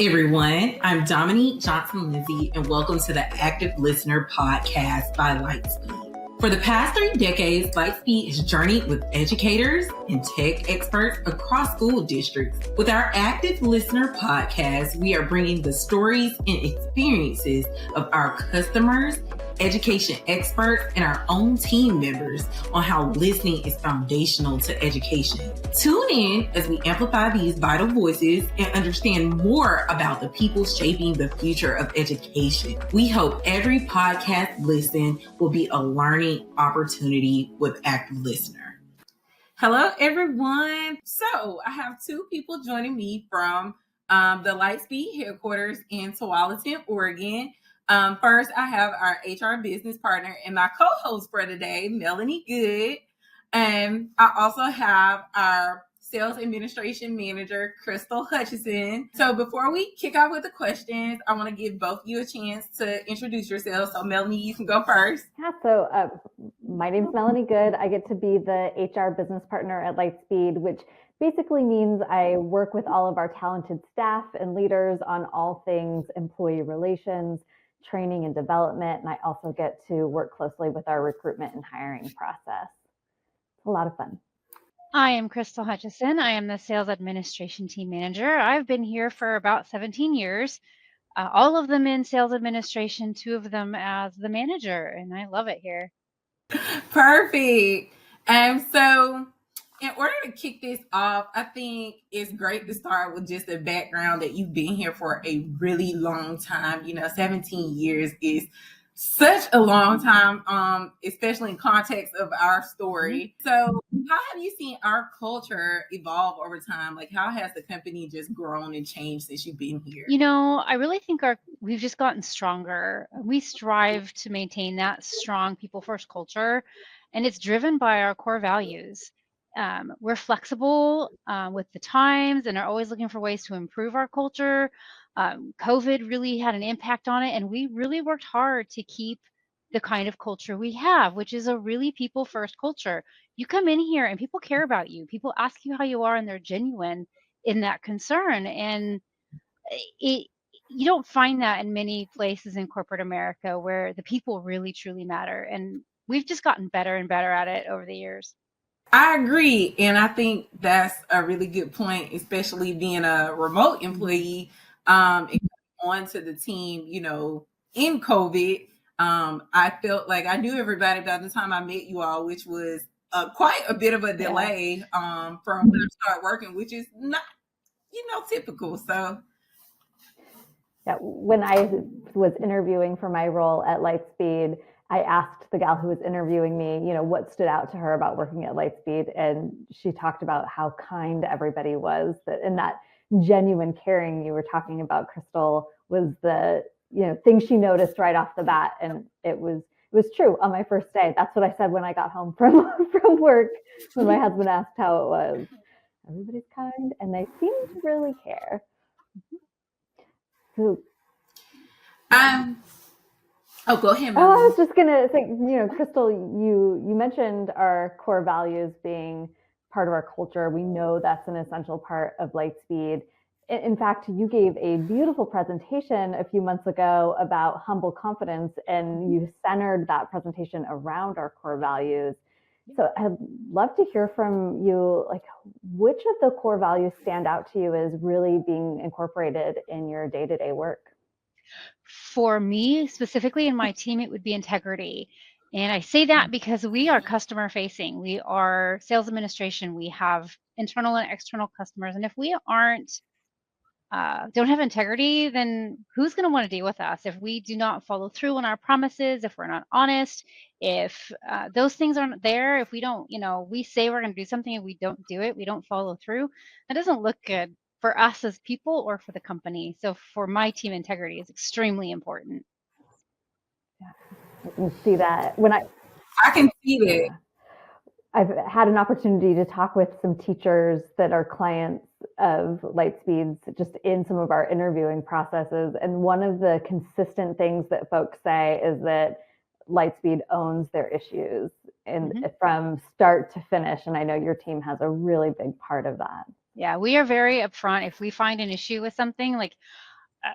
everyone. I'm Dominique Johnson-Lindsay, and welcome to the Active Listener Podcast by Lightspeed. For the past 3 decades, Lightspeed has journeyed with educators and tech experts across school districts. With our Active Listener Podcast, we are bringing the stories and experiences of our customers, education experts, and our own team members on how listening is foundational to education. Tune in as we amplify these vital voices and understand more about the people shaping the future of education. We hope every podcast listen will be a learning opportunity with Active Listener. Hello, everyone. So I have 2 people joining me from the Lightspeed headquarters in Tualatin, Oregon. First, I have our HR business partner and my co-host for today, Melonie Good. And I also have our sales administration manager, Chrystal Hutchison. So before we kick off with the questions, I want to give both of you a chance to introduce yourselves. So Melonie, you can go first. Yeah, so my name's Melonie Good. I get to be the HR business partner at Lightspeed, which basically means I work with all of our talented staff and leaders on all things employee relations, training and development, and I also get to work closely with our recruitment and hiring process. It's a lot of fun. I am Chrystal Hutchison. I am the sales administration team manager. I've been here for about 17 years, all of them in sales administration, 2 of them as the manager, and I love it here. Perfect. So in order to kick this off, I think it's great to start with just the background that you've been here for a really long time. 17 years is such a long time, especially in context of our story. So how have you seen our culture evolve over time? Like, how has the company just grown and changed since you've been here? I really think we've just gotten stronger. We strive to maintain that strong people first culture, and it's driven by our core values. We're flexible with the times and are always looking for ways to improve our culture. COVID really had an impact on it, and we really worked hard to keep the kind of culture we have, which is a really people first culture. You come in here and people care about you. People ask you how you are, and they're genuine in that concern. And you don't find that in many places in corporate America where the people really truly matter. And we've just gotten better and better at it over the years. I agree. And I think that's a really good point, especially being a remote employee and onto the team, in COVID. I felt like I knew everybody by the time I met you all, which was quite a bit of a delay from when I started working, which is not, typical. So. Yeah, when I was interviewing for my role at Lightspeed, I asked the gal who was interviewing me, what stood out to her about working at Lightspeed. And she talked about how kind everybody was, and that genuine caring you were talking about, Chrystal, was the, thing she noticed right off the bat. And it was true on my first day. That's what I said when I got home from work, when my husband asked how it was. Everybody's kind and they seem to really care. So, go ahead. I was just gonna say, Chrystal, you mentioned our core values being part of our culture. We know that's an essential part of Lightspeed. In fact, you gave a beautiful presentation a few months ago about humble confidence, and you centered that presentation around our core values. So I'd love to hear from you, like, which of the core values stand out to you as really being incorporated in your day-to-day work? For me, specifically in my team, it would be integrity. And I say that because we are customer facing. We are sales administration. We have internal and external customers. And if we don't have integrity, then who's going to want to deal with us? If we do not follow through on our promises, if we're not honest, if those things aren't there, if we don't, we say we're going to do something and we don't do it, we don't follow through, that doesn't look good for us as people or for the company. So for my team, integrity is extremely important. Yeah, I can see that. I can see that. I've had an opportunity to talk with some teachers that are clients of Lightspeed's just in some of our interviewing processes. And one of the consistent things that folks say is that Lightspeed owns their issues from start to finish. And I know your team has a really big part of that. Yeah, we are very upfront. If we find an issue with something, like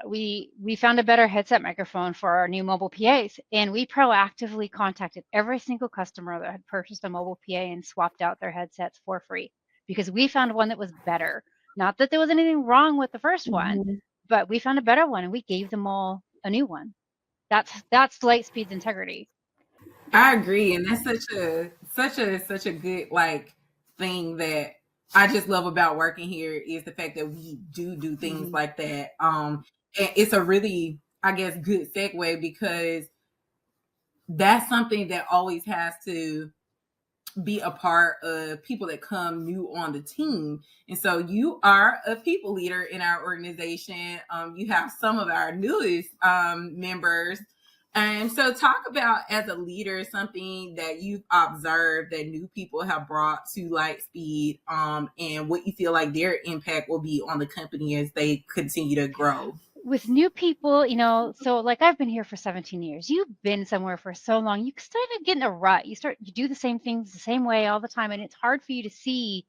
we found a better headset microphone for our new mobile PAs, and we proactively contacted every single customer that had purchased a mobile PA and swapped out their headsets for free because we found one that was better. Not that there was anything wrong with the first one, but we found a better one and we gave them all a new one. That's Lightspeed's integrity. I agree, and that's such a good like thing that I just love about working here is the fact that we do things like that. And it's a really, I guess, good segue because that's something that always has to be a part of people that come new on the team. And so you are a people leader in our organization. You have some of our newest members. And so talk about as a leader, something that you've observed that new people have brought to Lightspeed, and what you feel like their impact will be on the company as they continue to grow. With new people, so like I've been here for 17 years. You've been somewhere for so long. You start to get in a rut. You do the same things the same way all the time. And it's hard for you to see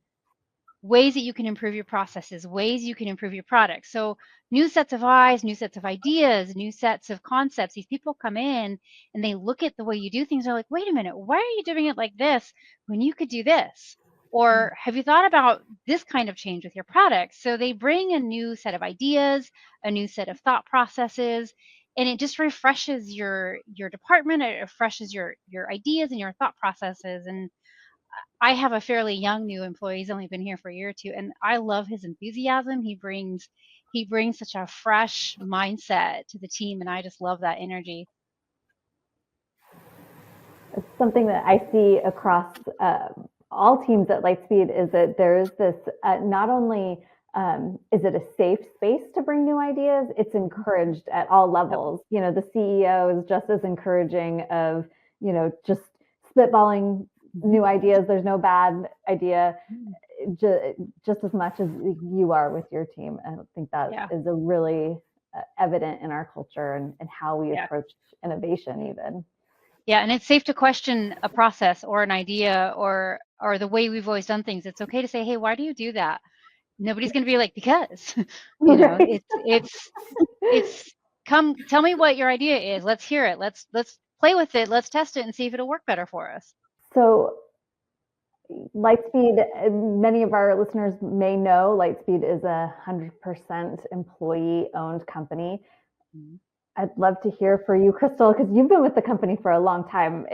ways that you can improve your processes, ways you can improve your product. So new sets of eyes, new sets of ideas, new sets of concepts. These people come in and they look at the way you do things. They're like, wait a minute, why are you doing it like this when you could do this? Or have you thought about this kind of change with your product? So they bring a new set of ideas, a new set of thought processes, and it just refreshes your department. It refreshes your ideas and your thought processes. And I have a fairly young new employee. He's only been here for a year or two, and I love his enthusiasm. He brings such a fresh mindset to the team, and I just love that energy. Something that I see across all teams at Lightspeed is that there is this not only is it a safe space to bring new ideas, it's encouraged at all levels. The CEO is just as encouraging of, just spitballing new ideas. There's no bad idea, just as much as you are with your team. I think that is a really evident in our culture and how we approach innovation even. Yeah, and it's safe to question a process or an idea or the way we've always done things. It's okay to say, hey, why do you do that? Nobody's going to be like, because, it's come, tell me what your idea is. Let's hear it. Let's play with it. Let's test it and see if it'll work better for us. So Lightspeed, many of our listeners may know Lightspeed is 100% employee-owned company. I'd love to hear for you, Chrystal, because you've been with the company for a long time.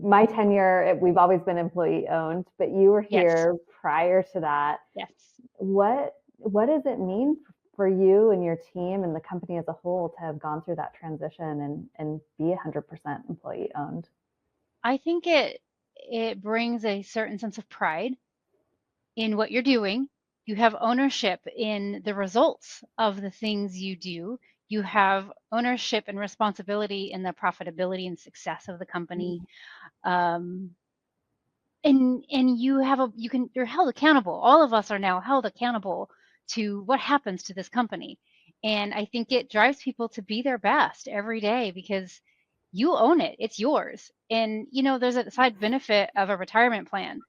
My tenure, we've always been employee-owned, but you were here prior to that. Yes. What does it mean for you and your team and the company as a whole to have gone through that transition and be 100% employee-owned? I think it brings a certain sense of pride in what you're doing. You have ownership in the results of the things you do. You have ownership and responsibility in the profitability and success of the company. And you're held accountable. All of us are now held accountable to what happens to this company. And I think it drives people to be their best every day because you own it. It's yours. And, there's a side benefit of a retirement plan.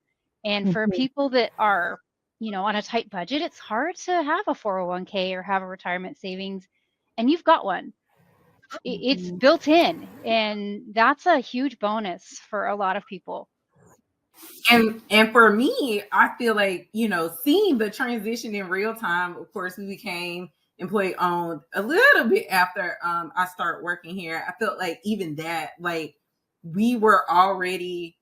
And for people that are, on a tight budget, it's hard to have a 401k or have a retirement savings. And you've got one. It's built in. And that's a huge bonus for a lot of people. And for me, I feel like, seeing the transition in real time, of course, we became employee owned a little bit after I started working here. I felt like even that, like we were already,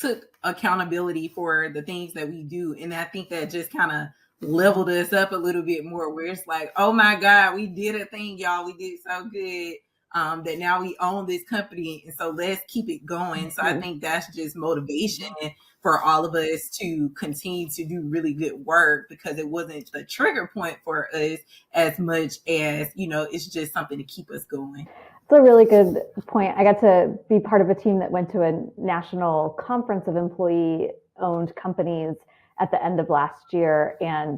took accountability for the things that we do. And I think that just kind of leveled us up a little bit more where it's like, oh my God, we did a thing, y'all. We did so good. That now we own this company, and so let's keep it going. So I think that's just motivation for all of us to continue to do really good work because it wasn't the trigger point for us as much as, it's just something to keep us going. That's a really good point. I got to be part of a team that went to a national conference of employee-owned companies at the end of last year, and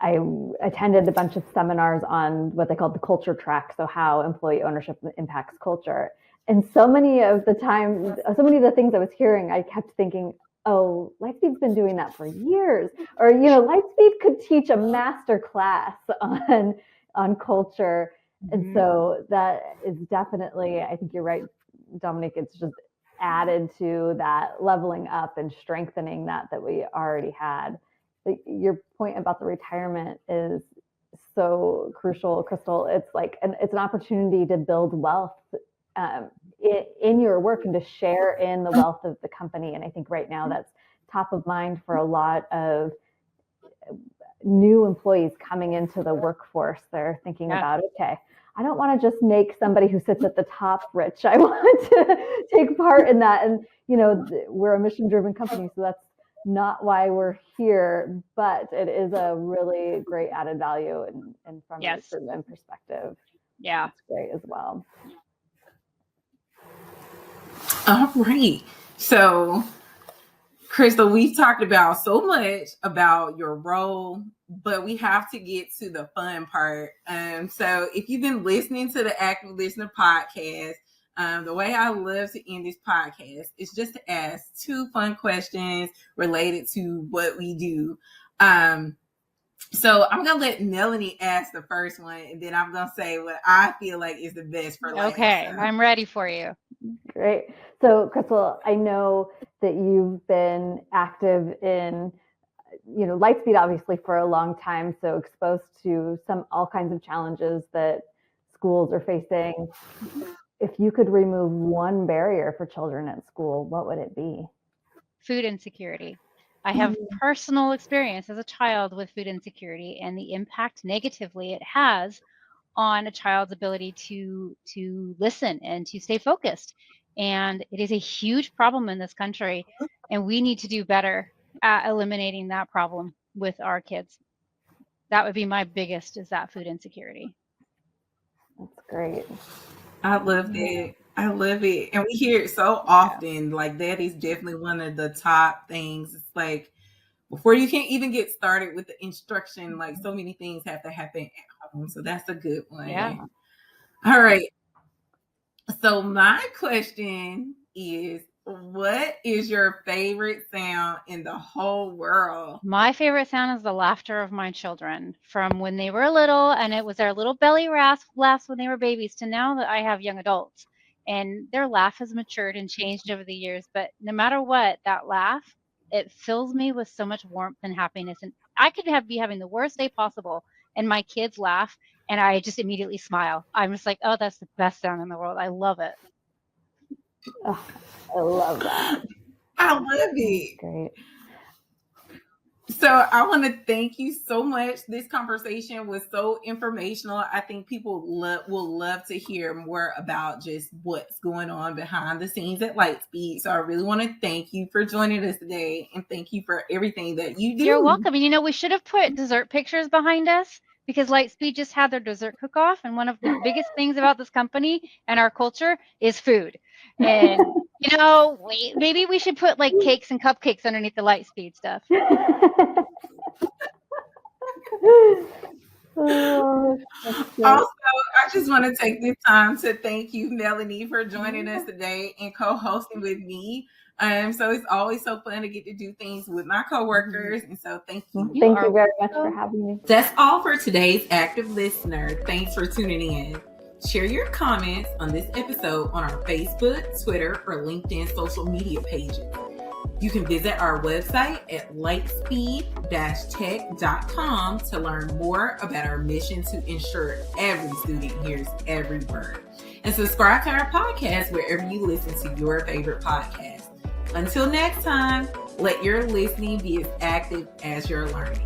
I attended a bunch of seminars on what they called the culture track, so how employee ownership impacts culture. And so many of the things I was hearing, I kept thinking, oh, Lightspeed's been doing that for years. Or, Lightspeed could teach a master class on, on culture. And so that is definitely, I think you're right, Dominique, it's just added to that leveling up and strengthening that we already had. Your point about the retirement is so crucial, Chrystal. It's like it's an opportunity to build wealth in your work and to share in the wealth of the company. And I think right now that's top of mind for a lot of new employees coming into the workforce. They're thinking about, okay, I don't want to just make somebody who sits at the top rich. I want to take part in that. And, we're a mission-driven company, so that's not why we're here, but it is a really great added value and from a recruitment perspective. Yeah. It's great as well. All right. So, Chrystal, we've talked about so much about your role, but we have to get to the fun part. So if you've been listening to the Active Listener podcast, the way I love to end this podcast is just to ask 2 fun questions related to what we do. So I'm going to let Melonie ask the first one, and then I'm going to say what I feel like is the best for last. Okay, I'm ready for you. Great. So, Chrystal, I know that you've been active in, Lightspeed, obviously, for a long time, so exposed to all kinds of challenges that schools are facing. If you could remove one barrier for children at school, what would it be? Food insecurity. I have personal experience as a child with food insecurity and the impact negatively it has on a child's ability to listen and to stay focused. And it is a huge problem in this country, and we need to do better at eliminating that problem with our kids. That would be my biggest, is that food insecurity. That's great. I love that. I love it. And we hear it so often. Like, that is definitely one of the top things. It's like, before you can even get started with the instruction, like, so many things have to happen at home. So that's a good one. Yeah. All right. So my question is, what is your favorite sound in the whole world? My favorite sound is the laughter of my children, from when they were little and it was their little belly laughs when they were babies, to now that I have young adults, and their laugh has matured and changed over the years. But no matter what, that laugh, it fills me with so much warmth and happiness. And I could be having the worst day possible, and my kids laugh, and I just immediately smile. I'm just like, oh, that's the best sound in the world. I love it. Oh, I love that. I love it. Great. So I want to thank you so much. This conversation was so informational. I think people will love to hear more about just what's going on behind the scenes at Lightspeed. So I really want to thank you for joining us today, and thank you for everything that you do. You're welcome. And we should have put dessert pictures behind us, because Lightspeed just had their dessert cook-off, and one of the biggest things about this company and our culture is food. And maybe we should put like cakes and cupcakes underneath the Lightspeed stuff. Also, I just want to take this time to thank you, Melonie, for joining us today and co-hosting with me. So it's always so fun to get to do things with my coworkers. And so thank you. Thank you very much for having me. That's all for today's Active Listener. Thanks for tuning in. Share your comments on this episode on our Facebook, Twitter, or LinkedIn social media pages. You can visit our website at lightspeed-tech.com to learn more about our mission to ensure every student hears every word. And subscribe to our podcast wherever you listen to your favorite podcast. Until next time, let your listening be as active as your learning.